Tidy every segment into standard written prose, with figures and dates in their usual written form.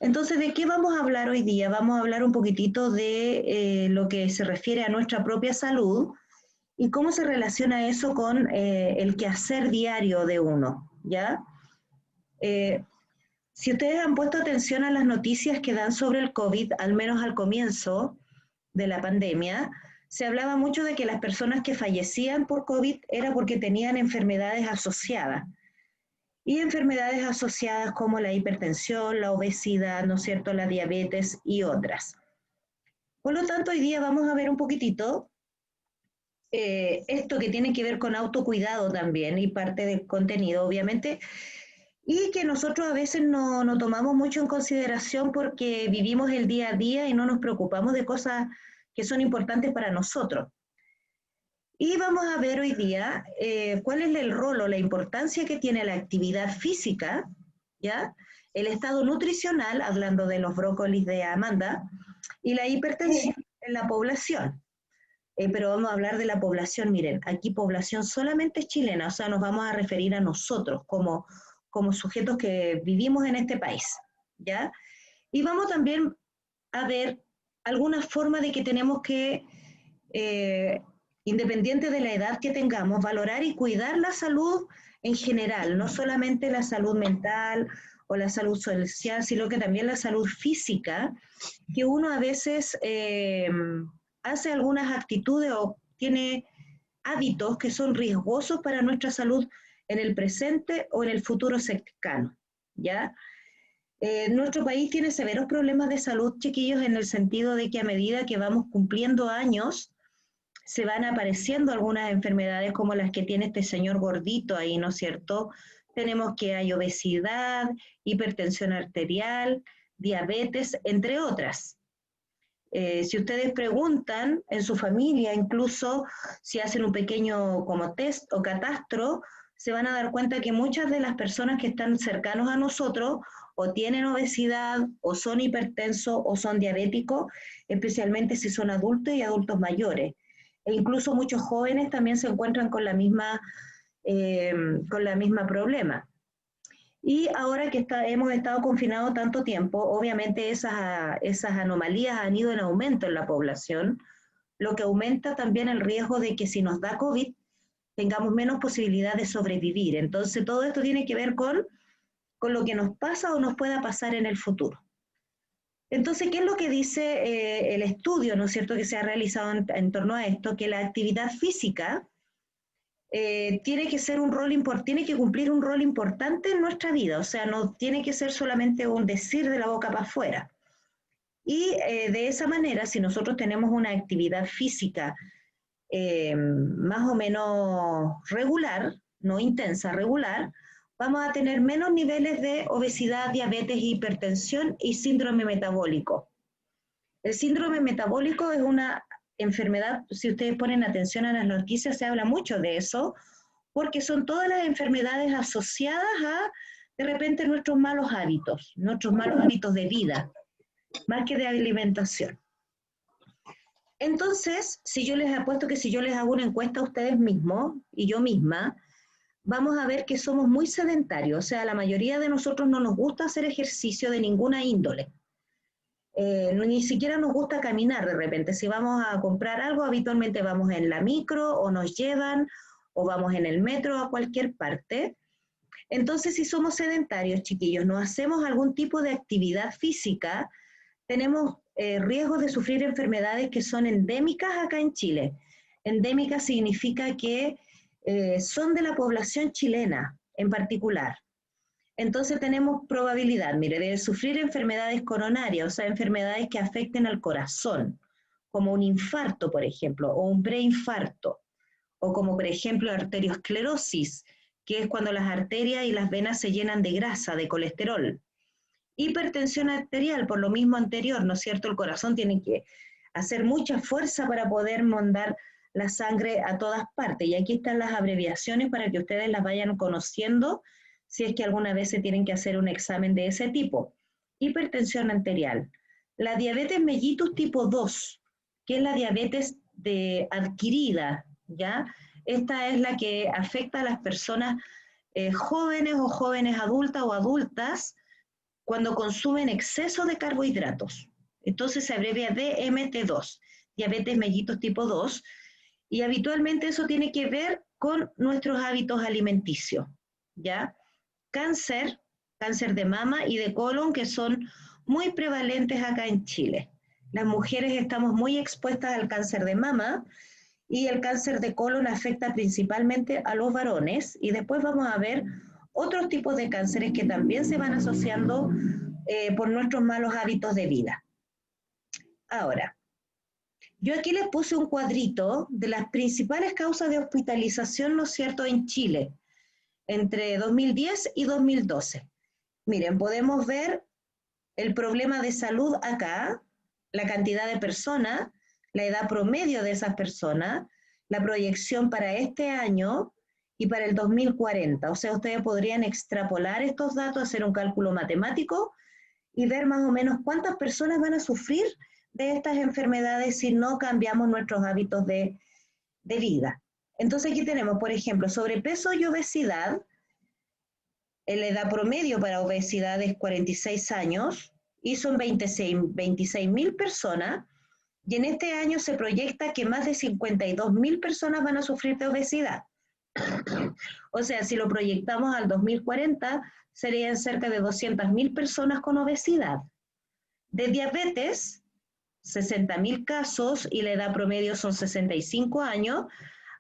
Entonces, ¿de qué vamos a hablar hoy día? Vamos a hablar un poquitito de lo que se refiere a nuestra propia salud y cómo se relaciona eso con el quehacer diario de uno, ¿ya? Eh, si ustedes han puesto atención a las noticias que dan sobre el COVID, al menos al comienzo de la pandemia, se hablaba mucho de que las personas que fallecían por COVID era porque tenían enfermedades asociadas. Y enfermedades asociadas como la hipertensión, la obesidad, ¿no es cierto?, la diabetes y otras. Por lo tanto, hoy día vamos a ver un poquitito esto que tiene que ver con autocuidado también y parte del contenido, obviamente, y que nosotros a veces no tomamos mucho en consideración porque vivimos el día a día y no nos preocupamos de cosas que son importantes para nosotros. Y vamos a ver hoy día cuál es el rol o la importancia que tiene la actividad física, ¿ya? El estado nutricional, hablando de los brócolis de Amanda, y la hipertensión en la población. Pero vamos a hablar de la población, miren, aquí población solamente chilena, o sea, nos vamos a referir a nosotros como sujetos que vivimos en este país, ¿ya? Y vamos también a ver alguna forma de que tenemos que, independiente de la edad que tengamos, valorar y cuidar la salud en general, no solamente la salud mental o la salud social, sino que también la salud física, que uno a veces hace algunas actitudes o tiene hábitos que son riesgosos para nuestra salud en el presente o en el futuro cercano, ¿ya? Nuestro país tiene severos problemas de salud, chiquillos, en el sentido de que a medida que vamos cumpliendo años, se van apareciendo algunas enfermedades como las que tiene este señor gordito ahí, ¿no es cierto? Tenemos que hay obesidad, hipertensión arterial, diabetes, entre otras. Si ustedes preguntan en su familia, incluso si hacen un pequeño como test o catastro, se van a dar cuenta que muchas de las personas que están cercanos a nosotros o tienen obesidad o son hipertensos o son diabéticos, especialmente si son adultos y adultos mayores. E incluso muchos jóvenes también se encuentran eh, con la misma problema. Y ahora que hemos estado confinados tanto tiempo, obviamente esas anomalías han ido en aumento en la población, lo que aumenta también el riesgo de que si nos da COVID tengamos menos posibilidad de sobrevivir. Entonces todo esto tiene que ver con lo que nos pasa o nos pueda pasar en el futuro. Entonces, ¿qué es lo que dice el estudio, ¿no es cierto?, que se ha realizado en torno a esto? Que la actividad física tiene que ser tiene que cumplir un rol importante en nuestra vida, o sea, no tiene que ser solamente un decir de la boca para afuera. Y de esa manera, si nosotros tenemos una actividad física más o menos regular, no intensa, regular, vamos a tener menos niveles de obesidad, diabetes, hipertensión y síndrome metabólico. El síndrome metabólico es una enfermedad, si ustedes ponen atención a las noticias, se habla mucho de eso, porque son todas las enfermedades asociadas a, de repente, nuestros malos hábitos de vida, más que de alimentación. Entonces, si yo les apuesto que si yo les hago una encuesta a ustedes mismos y yo misma, vamos a ver que somos muy sedentarios, o sea, la mayoría de nosotros no nos gusta hacer ejercicio de ninguna índole. Ni siquiera nos gusta caminar de repente. Si vamos a comprar algo, habitualmente vamos en la micro o nos llevan o vamos en el metro a cualquier parte. Entonces, si somos sedentarios, chiquillos, no hacemos algún tipo de actividad física, tenemos riesgos de sufrir enfermedades que son endémicas acá en Chile. Endémica significa que son de la población chilena en particular. Entonces tenemos probabilidad, mire, de sufrir enfermedades coronarias, o sea, enfermedades que afecten al corazón, como un infarto, por ejemplo, o un preinfarto, o como, por ejemplo, arteriosclerosis, que es cuando las arterias y las venas se llenan de grasa, de colesterol. Hipertensión arterial, por lo mismo anterior, ¿no es cierto? El corazón tiene que hacer mucha fuerza para poder mandar la sangre a todas partes. Y aquí están las abreviaciones para que ustedes las vayan conociendo si es que alguna vez se tienen que hacer un examen de ese tipo. Hipertensión arterial. La diabetes mellitus tipo 2, que es la diabetes adquirida, ¿ya? Esta es la que afecta a las personas jóvenes o jóvenes adultas o adultas cuando consumen exceso de carbohidratos. Entonces se abrevia DMT2, diabetes mellitus tipo 2, y habitualmente eso tiene que ver con nuestros hábitos alimenticios, ¿ya? Cáncer, cáncer de mama y de colon, que son muy prevalentes acá en Chile. Las mujeres estamos muy expuestas al cáncer de mama y el cáncer de colon afecta principalmente a los varones, y después vamos a ver otros tipos de cánceres que también se van asociando por nuestros malos hábitos de vida. Ahora, yo aquí les puse un cuadrito de las principales causas de hospitalización, ¿no es cierto?, en Chile, entre 2010 y 2012. Miren, podemos ver el problema de salud acá, la cantidad de personas, la edad promedio de esas personas, la proyección para este año y para el 2040. O sea, ustedes podrían extrapolar estos datos, hacer un cálculo matemático y ver más o menos cuántas personas van a sufrir de estas enfermedades si no cambiamos nuestros hábitos de vida. Entonces aquí tenemos, por ejemplo, sobrepeso y obesidad. La edad promedio para obesidad es 46 años y son 26.000 personas, y en este año se proyecta que más de 52.000 personas van a sufrir de obesidad. O sea, si lo proyectamos al 2040, serían cerca de 200.000 personas con obesidad. De diabetes, 60.000 casos y la edad promedio son 65 años,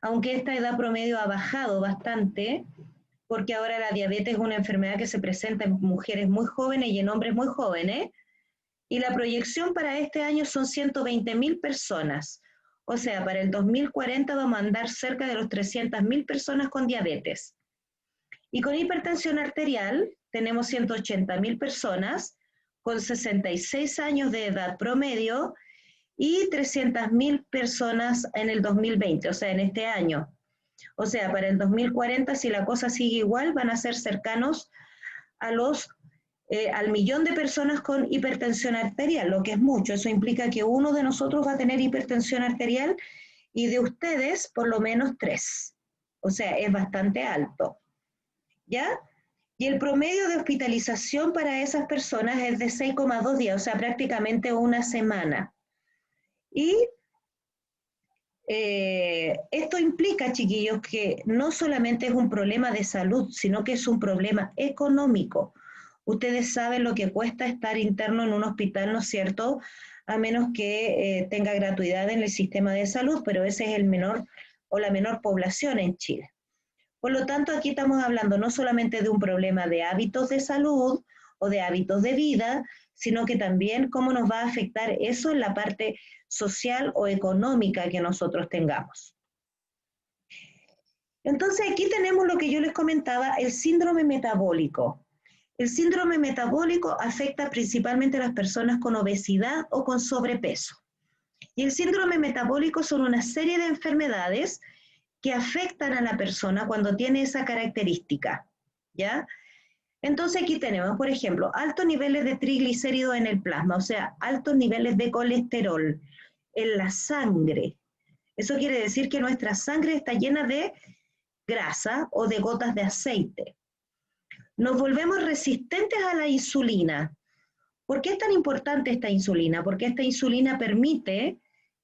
aunque esta edad promedio ha bajado bastante, porque ahora la diabetes es una enfermedad que se presenta en mujeres muy jóvenes y en hombres muy jóvenes, y la proyección para este año son 120.000 personas. O sea, para el 2040 vamos a andar cerca de los 300.000 personas con diabetes. Y con hipertensión arterial tenemos 180.000 personas con 66 años de edad promedio y 300.000 personas en el 2020, o sea, en este año. O sea, para el 2040, si la cosa sigue igual, van a ser cercanos a al 1.000.000 de personas con hipertensión arterial, lo que es mucho. Eso implica que uno de nosotros va a tener hipertensión arterial y de ustedes por lo menos 3. O sea, es bastante alto. ¿Ya? Y el promedio de hospitalización para esas personas es de 6,2 días, o sea, prácticamente una semana. Y esto implica, chiquillos, que no solamente es un problema de salud, sino que es un problema económico. Ustedes saben lo que cuesta estar interno en un hospital, ¿no es cierto?, a menos que tenga gratuidad en el sistema de salud, pero ese es el menor o la menor población en Chile. Por lo tanto, aquí estamos hablando no solamente de un problema de hábitos de salud o de hábitos de vida, sino que también cómo nos va a afectar eso en la parte social o económica que nosotros tengamos. Entonces, aquí tenemos lo que yo les comentaba, el síndrome metabólico. El síndrome metabólico afecta principalmente a las personas con obesidad o con sobrepeso. Y el síndrome metabólico son una serie de enfermedades que afectan a la persona cuando tiene esa característica, ¿ya? Entonces aquí tenemos, por ejemplo, altos niveles de triglicéridos en el plasma, o sea, altos niveles de colesterol en la sangre. Eso quiere decir que nuestra sangre está llena de grasa o de gotas de aceite. Nos volvemos resistentes a la insulina. ¿Por qué es tan importante esta insulina? Porque esta insulina permite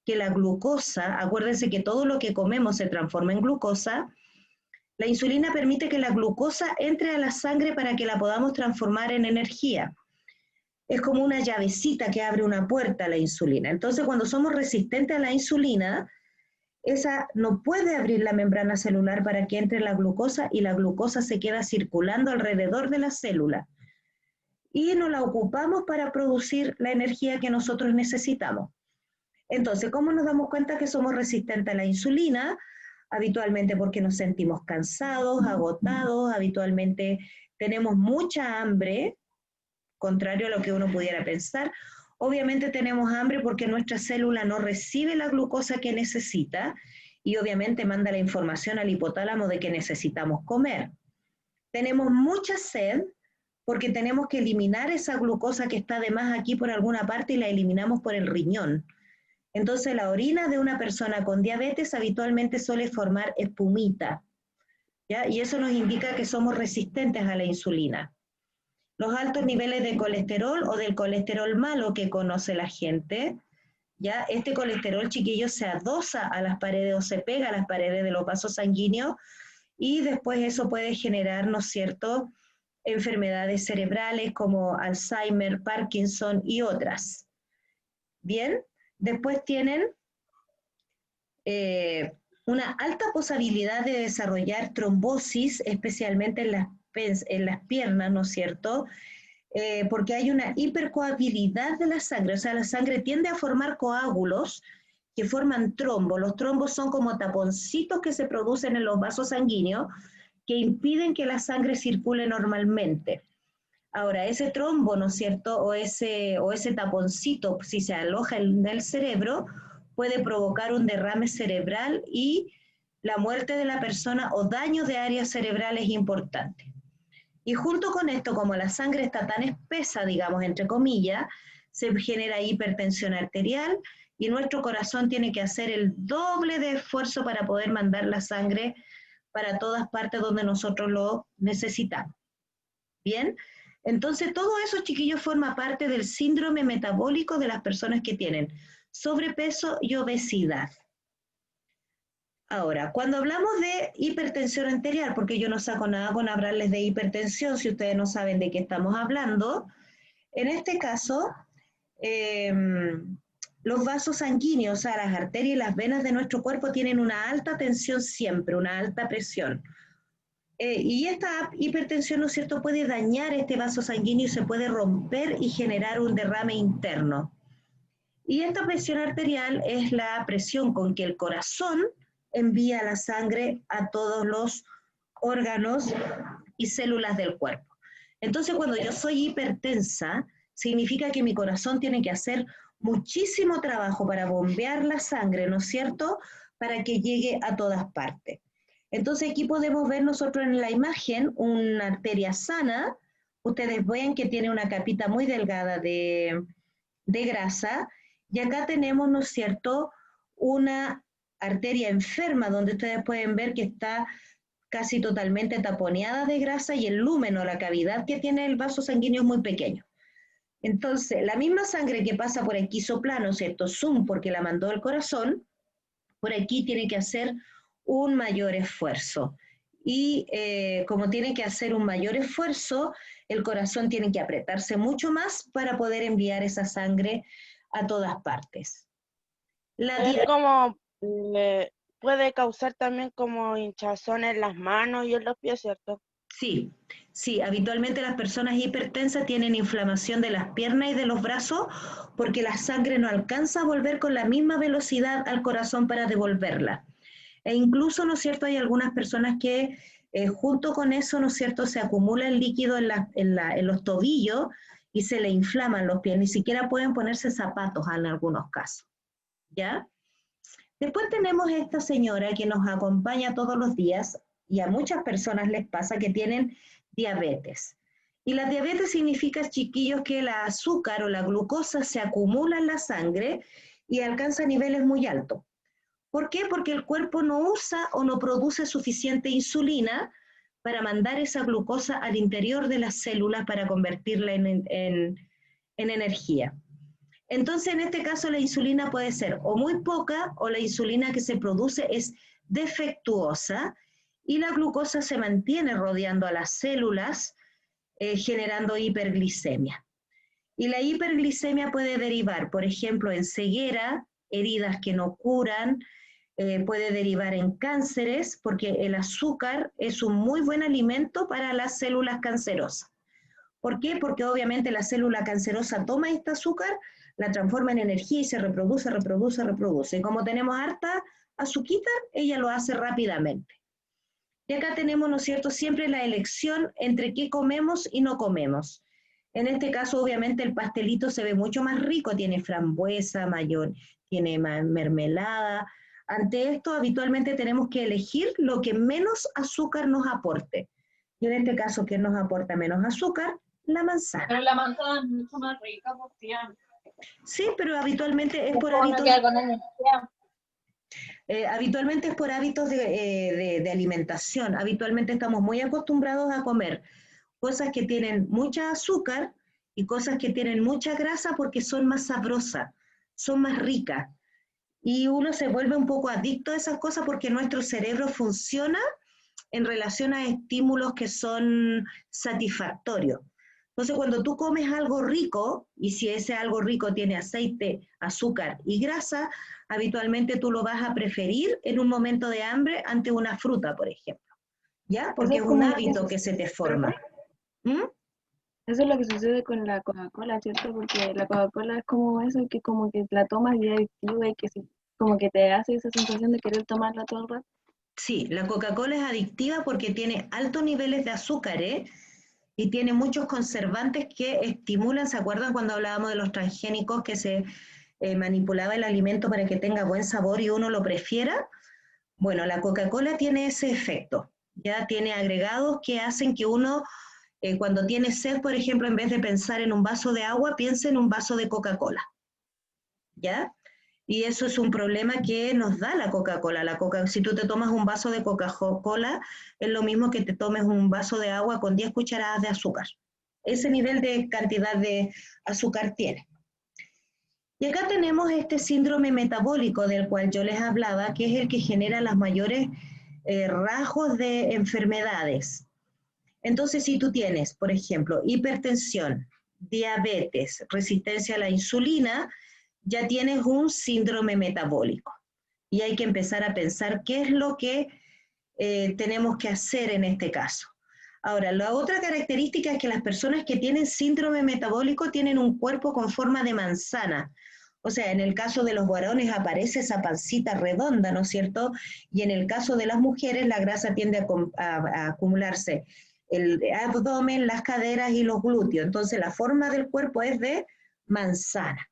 que la glucosa, acuérdense que todo lo que comemos se transforma en glucosa, la insulina permite que la glucosa entre a la sangre para que la podamos transformar en energía. Es como una llavecita que abre una puerta a la insulina. Entonces, cuando somos resistentes a la insulina, esa no puede abrir la membrana celular para que entre la glucosa y la glucosa se queda circulando alrededor de la célula. Y no la ocupamos para producir la energía que nosotros necesitamos. Entonces, ¿cómo nos damos cuenta que somos resistentes a la insulina? Habitualmente porque nos sentimos cansados, agotados, habitualmente tenemos mucha hambre, contrario a lo que uno pudiera pensar. Obviamente tenemos hambre porque nuestra célula no recibe la glucosa que necesita y obviamente manda la información al hipotálamo de que necesitamos comer. Tenemos mucha sed porque tenemos que eliminar esa glucosa que está de más aquí por alguna parte y la eliminamos por el riñón. Entonces la orina de una persona con diabetes habitualmente suele formar espumita, ¿ya? Y eso nos indica que somos resistentes a la insulina. los altos niveles de colesterol o del colesterol malo que conoce la gente. ¿Ya? Este colesterol, chiquillos, se adosa a las paredes o se pega a las paredes de los vasos sanguíneos y después eso puede generar, ¿no es cierto?, enfermedades cerebrales como Alzheimer, Parkinson y otras. Bien, después tienen una alta posibilidad de desarrollar trombosis, especialmente en las piernas, ¿no es cierto?, porque hay una hipercoagulabilidad de la sangre, o sea, la sangre tiende a formar coágulos que forman trombos. Los trombos son como taponcitos que se producen en los vasos sanguíneos que impiden que la sangre circule normalmente. Ahora, ese trombo, ¿no es cierto?, o ese taponcito, si se aloja en el cerebro, puede provocar un derrame cerebral y la muerte de la persona o daño de áreas cerebrales importantes. Y junto con esto, como la sangre está tan espesa, digamos, entre comillas, se genera hipertensión arterial y nuestro corazón tiene que hacer el doble de esfuerzo para poder mandar la sangre para todas partes donde nosotros lo necesitamos. Bien, entonces todo eso, chiquillos, forma parte del síndrome metabólico de las personas que tienen sobrepeso y obesidad. Ahora, cuando hablamos de hipertensión arterial, porque yo no saco nada con hablarles de hipertensión si ustedes no saben de qué estamos hablando, en este caso, los vasos sanguíneos, o sea, las arterias y las venas de nuestro cuerpo tienen una alta tensión siempre, una alta presión. Y esta hipertensión, ¿no es cierto?, puede dañar este vaso sanguíneo y se puede romper y generar un derrame interno. Y esta presión arterial es la presión con que el corazón envía la sangre a todos los órganos y células del cuerpo. Entonces, cuando yo soy hipertensa, significa que mi corazón tiene que hacer muchísimo trabajo para bombear la sangre, ¿no es cierto?, para que llegue a todas partes. Entonces, aquí podemos ver nosotros en la imagen una arteria sana. Ustedes ven que tiene una capita muy delgada de grasa. Y acá tenemos, ¿no es cierto?, una arteria enferma, donde ustedes pueden ver que está casi totalmente taponeada de grasa y el lúmeno, la cavidad que tiene el vaso sanguíneo es muy pequeño. Entonces, la misma sangre que pasa por aquí soplano, ¿cierto?, zoom, porque la mandó el corazón, por aquí tiene que hacer un mayor esfuerzo. Y como tiene que hacer un mayor esfuerzo, el corazón tiene que apretarse mucho más para poder enviar esa sangre a todas partes. Es como, puede causar también como hinchazón en las manos y en los pies, ¿cierto? Sí, sí, habitualmente las personas hipertensas tienen inflamación de las piernas y de los brazos porque la sangre no alcanza a volver con la misma velocidad al corazón para devolverla. E incluso, ¿no es cierto?, hay algunas personas que junto con eso, ¿no es cierto?, se acumula el líquido en los tobillos y se le inflaman los pies, ni siquiera pueden ponerse zapatos en algunos casos, ¿ya? Después tenemos esta señora que nos acompaña todos los días y a muchas personas les pasa que tienen diabetes. Y la diabetes significa, chiquillos, que el azúcar o la glucosa se acumula en la sangre y alcanza niveles muy altos. ¿Por qué? Porque el cuerpo no usa o no produce suficiente insulina para mandar esa glucosa al interior de las células para convertirla en energía. Entonces, en este caso, la insulina puede ser o muy poca o la insulina que se produce es defectuosa y la glucosa se mantiene rodeando a las células, generando hiperglicemia. Y la hiperglicemia puede derivar, por ejemplo, en ceguera, heridas que no curan, puede derivar en cánceres, porque el azúcar es un muy buen alimento para las células cancerosas. ¿Por qué? Porque obviamente la célula cancerosa toma este azúcar, la transforma en energía y se reproduce, reproduce, reproduce. Y como tenemos harta azuquita, ella lo hace rápidamente. Y acá tenemos, ¿no es cierto?, siempre la elección entre qué comemos y no comemos. En este caso, obviamente, el pastelito se ve mucho más rico, tiene frambuesa, mayor, tiene mermelada. Ante esto, habitualmente tenemos que elegir lo que menos azúcar nos aporte. Y en este caso, ¿qué nos aporta menos azúcar? La manzana. Pero la manzana es mucho más rica, pues, tía. Sí, pero habitualmente es por hábitos. Habitualmente es por hábitos de alimentación. Habitualmente estamos muy acostumbrados a comer cosas que tienen mucha azúcar y cosas que tienen mucha grasa porque son más sabrosas, son más ricas. Y uno se vuelve un poco adicto a esas cosas porque nuestro cerebro funciona en relación a estímulos que son satisfactorios. Entonces, cuando tú comes algo rico, y si ese algo rico tiene aceite, azúcar y grasa, habitualmente tú lo vas a preferir en un momento de hambre ante una fruta, por ejemplo, ¿ya? Porque es un hábito que se te forma. ¿Mm? Eso es lo que sucede con la Coca-Cola, ¿cierto? Porque la Coca-Cola es como eso, que como que la tomas y es adictiva y que como que te hace esa sensación de querer tomarla todo el rato. Sí, la Coca-Cola es adictiva porque tiene altos niveles de azúcar, y tiene muchos conservantes que estimulan. ¿Se acuerdan cuando hablábamos de los transgénicos que se manipulaba el alimento para que tenga buen sabor y uno lo prefiera? Bueno, la Coca-Cola tiene ese efecto, ya tiene agregados que hacen que uno, cuando tiene sed, por ejemplo, en vez de pensar en un vaso de agua, piense en un vaso de Coca-Cola, ¿ya? Y eso es un problema que nos da la Coca-Cola. Si tú te tomas un vaso de Coca-Cola, es lo mismo que te tomes un vaso de agua con 10 cucharadas de azúcar. Ese nivel de cantidad de azúcar tiene. Y acá tenemos este síndrome metabólico del cual yo les hablaba, que es el que genera los mayores rasgos de enfermedades. Entonces, si tú tienes, por ejemplo, hipertensión, diabetes, resistencia a la insulina, ya tienes un síndrome metabólico. Y hay que empezar a pensar qué es lo que tenemos que hacer en este caso. Ahora, la otra característica es que las personas que tienen síndrome metabólico tienen un cuerpo con forma de manzana. O sea, en el caso de los varones aparece esa pancita redonda, ¿no es cierto? Y en el caso de las mujeres la grasa tiende a acumularse el abdomen, las caderas y los glúteos. Entonces la forma del cuerpo es de manzana.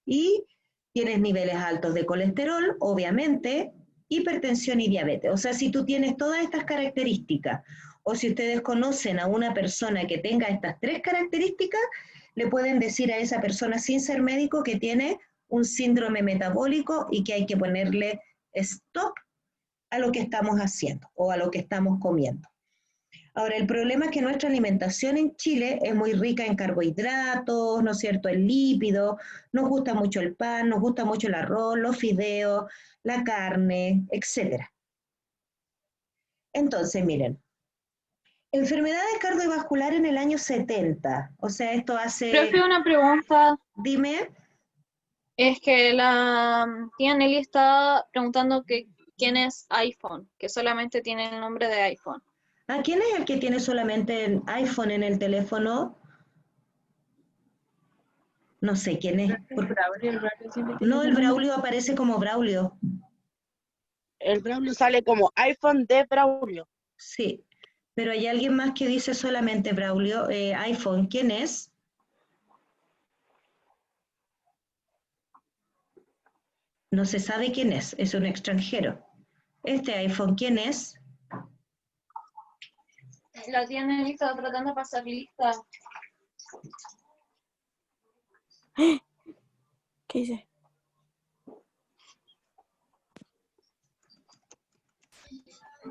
Y tienes niveles altos de colesterol, obviamente, hipertensión y diabetes. O sea, si tú tienes todas estas características, o si ustedes conocen a una persona que tenga estas tres características, le pueden decir a esa persona sin ser médico que tiene un síndrome metabólico y que hay que ponerle stop a lo que estamos haciendo o a lo que estamos comiendo. Ahora, el problema es que nuestra alimentación en Chile es muy rica en carbohidratos, ¿no es cierto?, en lípidos, nos gusta mucho el pan, nos gusta mucho el arroz, los fideos, la carne, etc. Entonces, miren, enfermedades cardiovasculares en el año 70, o sea, esto hace... Profe, una pregunta. Dime. Es que la tía Nelly está preguntando que quién es iPhone, que solamente tiene el nombre de iPhone. ¿Quién es el que tiene solamente el iPhone en el teléfono? No sé quién es. No, el Braulio aparece como Braulio. El Braulio sale como iPhone de Braulio. Sí, pero hay alguien más que dice solamente Braulio, iPhone. ¿Quién es? No se sabe quién es un extranjero. Este iPhone, ¿quién es? La tía Nelly estaba tratando de pasar lista. ¿Qué hice?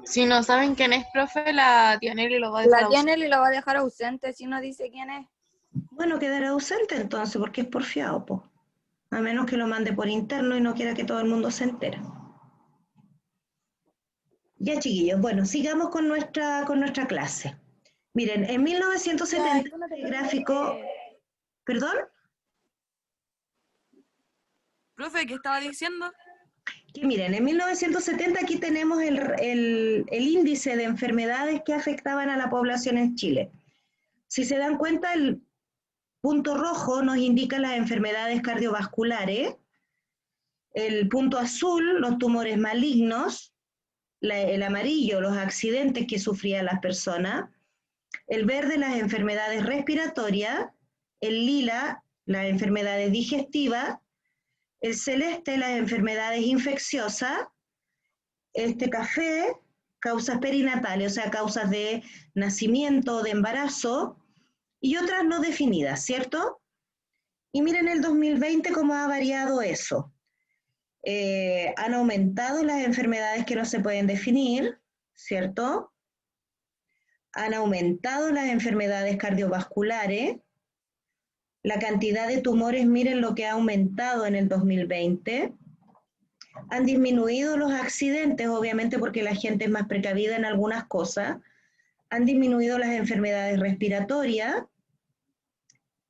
Si no saben quién es, profe, la tía Nelly lo va a dejar La tía ausente. Nelly lo va a dejar ausente si no dice quién es. Bueno, quedará ausente entonces, porque es porfiado, po. A menos que lo mande por interno y no quiera que todo el mundo se entere. Ya, chiquillos, bueno, sigamos con nuestra clase. Miren, en 1970 el gráfico... ¿Perdón? Profe, ¿qué estaba diciendo? Que miren, en 1970 aquí tenemos el índice de enfermedades que afectaban a la población en Chile. Si se dan cuenta, el punto rojo nos indica las enfermedades cardiovasculares, el punto azul, los tumores malignos, el amarillo, los accidentes que sufrían las personas, el verde, las enfermedades respiratorias, el lila, las enfermedades digestivas, el celeste, las enfermedades infecciosas, este café, causas perinatales, o sea, causas de nacimiento, de embarazo, y otras no definidas, ¿cierto? Y miren el 2020 cómo ha variado eso. Han aumentado las enfermedades que no se pueden definir, ¿cierto? han aumentado las enfermedades cardiovasculares, la cantidad de tumores, miren lo que ha aumentado en el 2020, han disminuido los accidentes, obviamente porque la gente es más precavida en algunas cosas, han disminuido las enfermedades respiratorias,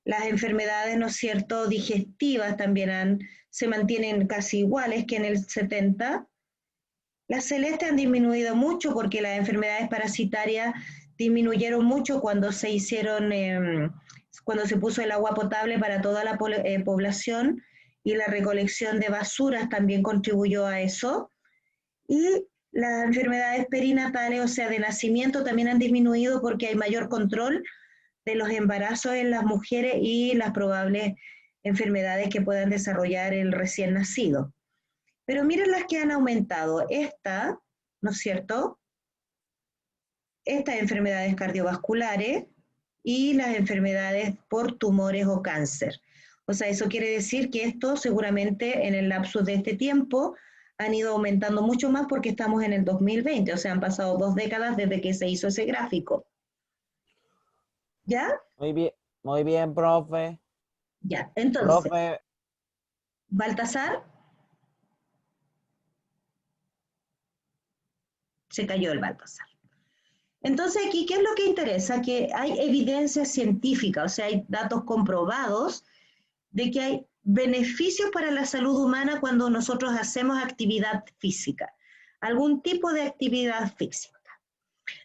las enfermedades, ¿no es cierto?, digestivas también se mantienen casi iguales que en el 70. Las celestes han disminuido mucho porque las enfermedades parasitarias disminuyeron mucho cuando se cuando se puso el agua potable para toda la población, y la recolección de basuras también contribuyó a eso. Y las enfermedades perinatales, o sea, de nacimiento, también han disminuido porque hay mayor control de los embarazos en las mujeres y las probables enfermedades que puedan desarrollar el recién nacido. Pero miren las que han aumentado. Esta, ¿no es cierto? Estas enfermedades cardiovasculares y las enfermedades por tumores o cáncer. O sea, eso quiere decir que esto seguramente en el lapso de este tiempo han ido aumentando mucho más porque estamos en el 2020, o sea, han pasado 2 décadas desde que se hizo ese gráfico. ¿Ya? Muy bien, profe. Ya, entonces, Profe, Baltasar, se cayó el Baltasar. Entonces aquí, ¿qué es lo que interesa? Que hay evidencia científica, o sea, hay datos comprobados de que hay beneficios para la salud humana cuando nosotros hacemos actividad física, algún tipo de actividad física.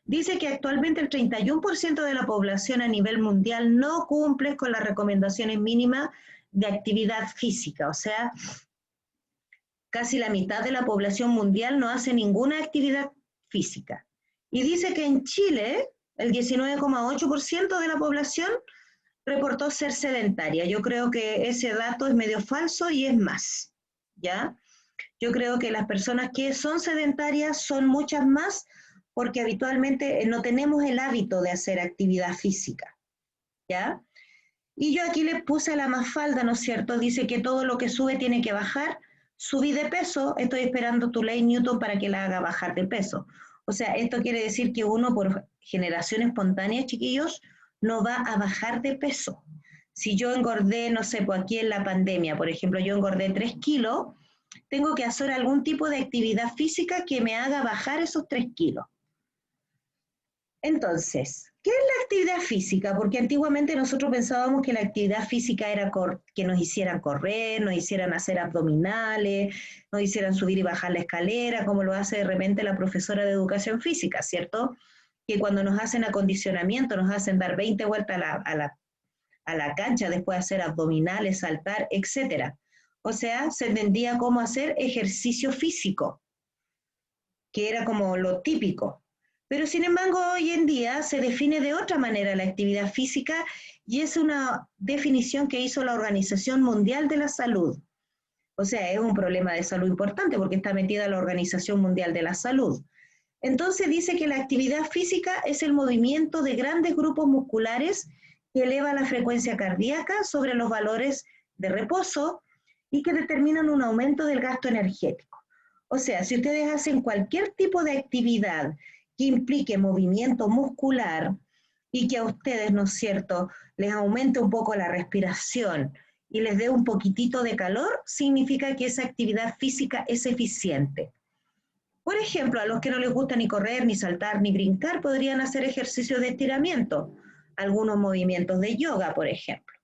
Dice que actualmente el 31% de la población a nivel mundial no cumple con las recomendaciones mínimas de actividad física, o sea, casi la mitad de la población mundial no hace ninguna actividad física. Y dice que en Chile el 19,8% de la población reportó ser sedentaria. Yo creo que ese dato es medio falso y es más, ¿ya? Yo creo que las personas que son sedentarias son muchas más porque habitualmente no tenemos el hábito de hacer actividad física, ¿ya? Y yo aquí le puse a la Mafalda, ¿no es cierto? Dice que todo lo que sube tiene que bajar. Subí de peso, estoy esperando tu ley Newton para que la haga bajar de peso. O sea, esto quiere decir que uno por generación espontánea, chiquillos, no va a bajar de peso. Si yo engordé, no sé, pues aquí en la pandemia, por ejemplo, yo engordé 3 kilos, tengo que hacer algún tipo de actividad física que me haga bajar esos 3 kilos. Entonces, ¿qué es la actividad física? Porque antiguamente nosotros pensábamos que la actividad física era que nos hicieran correr, nos hicieran hacer abdominales, nos hicieran subir y bajar la escalera, como lo hace de repente la profesora de educación física, ¿cierto? Que cuando nos hacen acondicionamiento, nos hacen dar 20 vueltas a la cancha, después hacer abdominales, saltar, etc. O sea, se entendía cómo hacer ejercicio físico, que era como lo típico. Pero sin embargo, hoy en día se define de otra manera la actividad física y es una definición que hizo la Organización Mundial de la Salud. O sea, es un problema de salud importante porque está metida la Organización Mundial de la Salud. Entonces dice que la actividad física es el movimiento de grandes grupos musculares que eleva la frecuencia cardíaca sobre los valores de reposo y que determinan un aumento del gasto energético. O sea, si ustedes hacen cualquier tipo de actividad que implique movimiento muscular y que a ustedes, ¿no es cierto?, les aumente un poco la respiración y les dé un poquitito de calor, significa que esa actividad física es eficiente. Por ejemplo, a los que no les gusta ni correr, ni saltar, ni brincar, podrían hacer ejercicios de estiramiento, algunos movimientos de yoga, por ejemplo.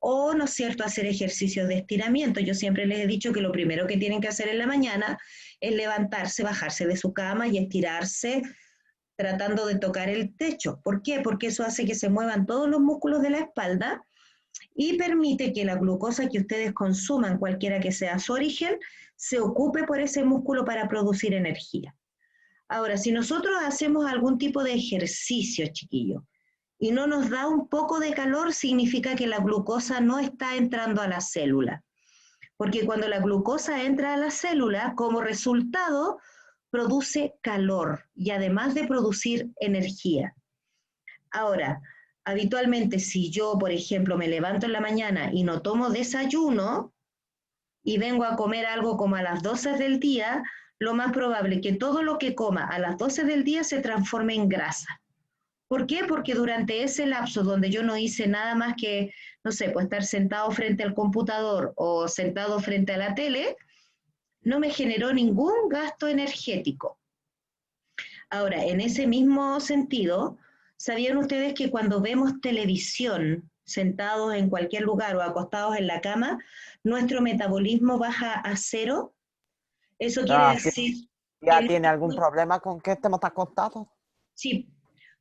O, ¿no es cierto?, hacer ejercicios de estiramiento. Yo siempre les he dicho que lo primero que tienen que hacer en la mañana es levantarse, bajarse de su cama y estirarse tratando de tocar el techo. ¿Por qué? Porque eso hace que se muevan todos los músculos de la espalda y permite que la glucosa que ustedes consuman, cualquiera que sea su origen, se ocupe por ese músculo para producir energía. Ahora, si nosotros hacemos algún tipo de ejercicio, chiquillos, y no nos da un poco de calor, significa que la glucosa no está entrando a la célula. Porque cuando la glucosa entra a la célula, como resultado, produce calor y además de producir energía. Ahora, habitualmente si yo, por ejemplo, me levanto en la mañana y no tomo desayuno y vengo a comer algo como a las 12 del día, lo más probable es que todo lo que coma a las 12 del día se transforme en grasa. ¿Por qué? Porque durante ese lapso donde yo no hice nada más que, no sé, pues estar sentado frente al computador o sentado frente a la tele, no me generó ningún gasto energético. Ahora, en ese mismo sentido, ¿sabían ustedes que cuando vemos televisión sentados en cualquier lugar o acostados en la cama, nuestro metabolismo baja a cero? Eso quiere Ah, decir ¿ya que tiene algún problema con que estemos acostados? sí,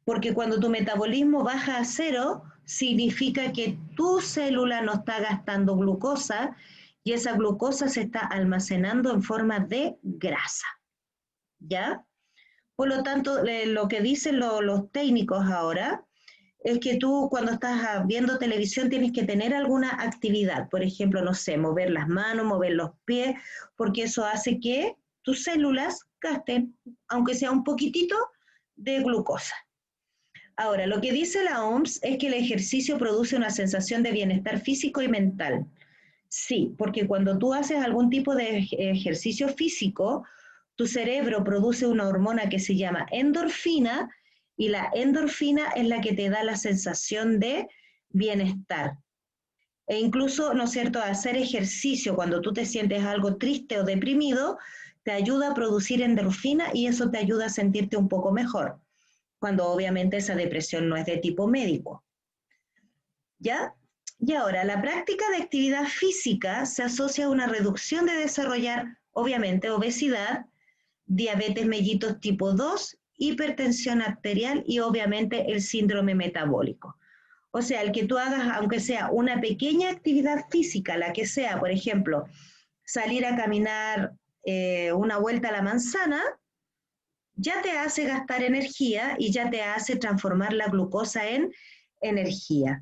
porque cuando tu metabolismo baja a cero, significa que tu célula no está gastando glucosa y esa glucosa se está almacenando en forma de grasa, ¿ya? Por lo tanto, lo que dicen los técnicos ahora es que tú cuando estás viendo televisión tienes que tener alguna actividad, por ejemplo, no sé, mover las manos, mover los pies, porque eso hace que tus células gasten, aunque sea un poquitito, de glucosa. Ahora, lo que dice la OMS es que el ejercicio produce una sensación de bienestar físico y mental. Sí, porque cuando tú haces algún tipo de ejercicio físico, tu cerebro produce una hormona que se llama endorfina y la endorfina es la que te da la sensación de bienestar. E incluso, ¿no es cierto?, hacer ejercicio cuando tú te sientes algo triste o deprimido, te ayuda a producir endorfina y eso te ayuda a sentirte un poco mejor, cuando obviamente esa depresión no es de tipo médico. ¿Ya? Y ahora, la práctica de actividad física se asocia a una reducción de desarrollar, obviamente, obesidad, diabetes mellitus tipo 2, hipertensión arterial y obviamente el síndrome metabólico. O sea, el que tú hagas, aunque sea una pequeña actividad física, la que sea, por ejemplo, salir a caminar una vuelta a la manzana, ya te hace gastar energía y ya te hace transformar la glucosa en energía.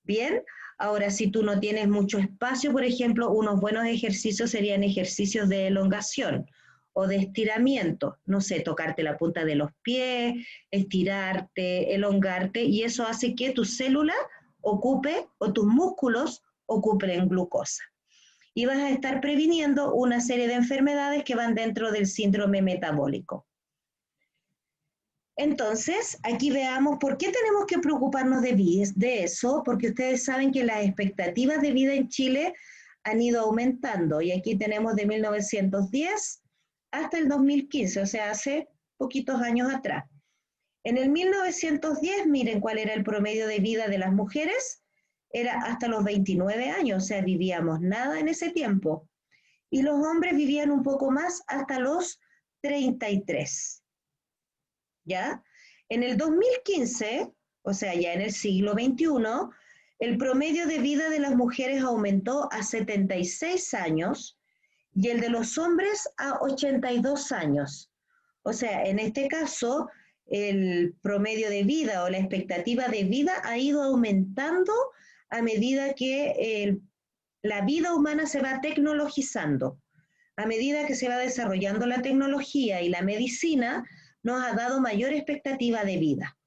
Bien, ahora si tú no tienes mucho espacio, por ejemplo, unos buenos ejercicios serían ejercicios de elongación o de estiramiento, no sé, tocarte la punta de los pies, estirarte, elongarte, y eso hace que tu célula ocupe o tus músculos ocupen glucosa. Y vas a estar previniendo una serie de enfermedades que van dentro del síndrome metabólico. Entonces, aquí veamos por qué tenemos que preocuparnos de eso, porque ustedes saben que las expectativas de vida en Chile han ido aumentando, y aquí tenemos de 1910 hasta el 2015, o sea, hace poquitos años atrás. En el 1910, miren cuál era el promedio de vida de las mujeres, era hasta los 29 años, o sea, vivíamos nada en ese tiempo, y los hombres vivían un poco más hasta los 33. ¿Ya? En el 2015, o sea, ya en el siglo XXI, el promedio de vida de las mujeres aumentó a 76 años y el de los hombres a 82 años. O sea, en este caso, el promedio de vida o la expectativa de vida ha ido aumentando a medida que la vida humana se va tecnologizando. A medida que se va desarrollando la tecnología y la medicina, nos ha dado mayor expectativa de vida,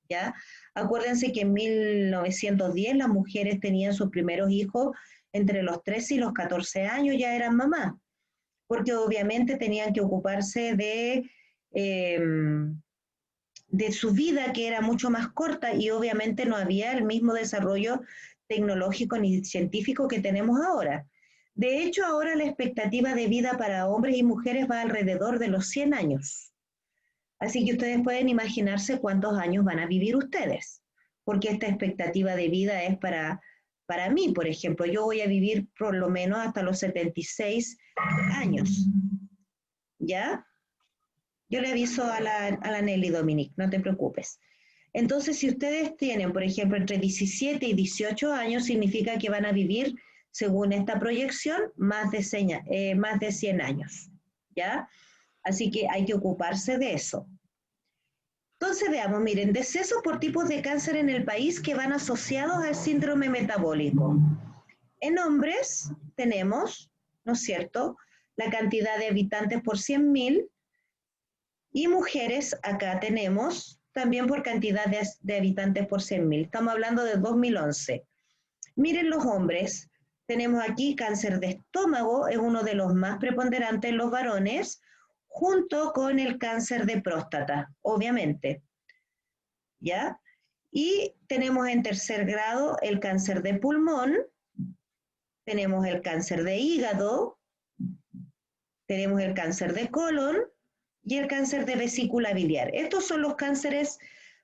¿ya? Acuérdense que en 1910 las mujeres tenían sus primeros hijos entre los 13 y los 14 años, ya eran mamás, porque obviamente tenían que ocuparse de su vida, que era mucho más corta, y obviamente no había el mismo desarrollo tecnológico ni científico que tenemos ahora. De hecho, ahora la expectativa de vida para hombres y mujeres va alrededor de los 100 años. Así que ustedes pueden imaginarse cuántos años van a vivir ustedes, porque esta expectativa de vida es para mí, por ejemplo. Yo voy a vivir por lo menos hasta los 76 años, ¿ya? Yo le aviso a la Nelly Dominique, no te preocupes. Entonces, si ustedes tienen, por ejemplo, entre 17 y 18 años, significa que van a vivir, según esta proyección, más de 100 años, ¿ya? Así que hay que ocuparse de eso. Entonces veamos, miren, decesos por tipos de cáncer en el país que van asociados al síndrome metabólico. En hombres tenemos, ¿no es cierto?, la cantidad de habitantes por 100.000, y mujeres acá tenemos también por cantidad de habitantes por 100.000. Estamos hablando de 2011. Miren los hombres, tenemos aquí cáncer de estómago, es uno de los más preponderantes en los varones, junto con el cáncer de próstata, obviamente. ¿ya? Y tenemos en tercer grado el cáncer de pulmón, tenemos el cáncer de hígado, tenemos el cáncer de colon y el cáncer de vesícula biliar. Estos son los cánceres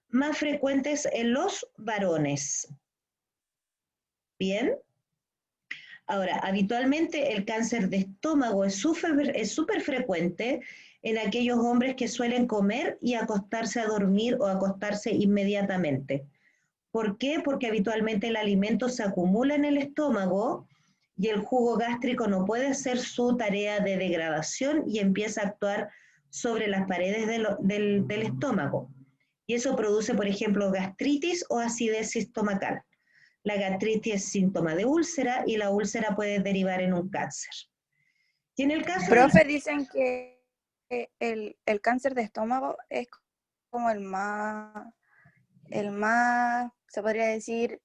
más frecuentes en los varones. Bien. Ahora, habitualmente el cáncer de estómago es súper frecuente en aquellos hombres que suelen comer y acostarse a dormir o acostarse inmediatamente. ¿Por qué? Porque habitualmente el alimento se acumula en el estómago y el jugo gástrico no puede hacer su tarea de degradación y empieza a actuar sobre las paredes del estómago. Y eso produce, por ejemplo, gastritis o acidez estomacal. La gastritis es síntoma de úlcera y la úlcera puede derivar en un cáncer. Y en el caso Profe, dicen que el cáncer de estómago es como el más, se podría decir,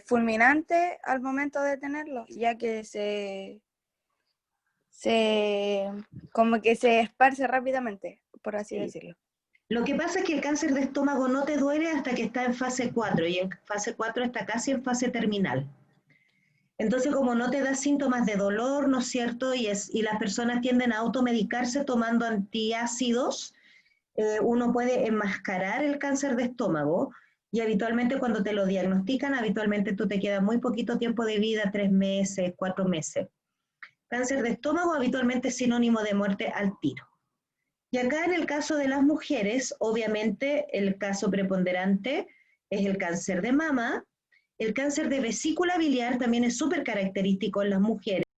fulminante al momento de tenerlo, ya que como que se esparce rápidamente, por así decirlo. Lo que pasa es que el cáncer de estómago no te duele hasta que está en fase 4 y en fase 4 está casi en fase terminal. Entonces, como no te da síntomas de dolor, ¿no es cierto? Y las personas tienden a automedicarse tomando antiácidos, uno puede enmascarar el cáncer de estómago y habitualmente cuando te lo diagnostican, habitualmente tú te queda muy poquito tiempo de vida, 3 meses, 4 meses. Cáncer de estómago habitualmente es sinónimo de muerte al tiro. Y acá en el caso de las mujeres, obviamente el caso preponderante es el cáncer de mama. El cáncer de vesícula biliar también es súper característico en las mujeres.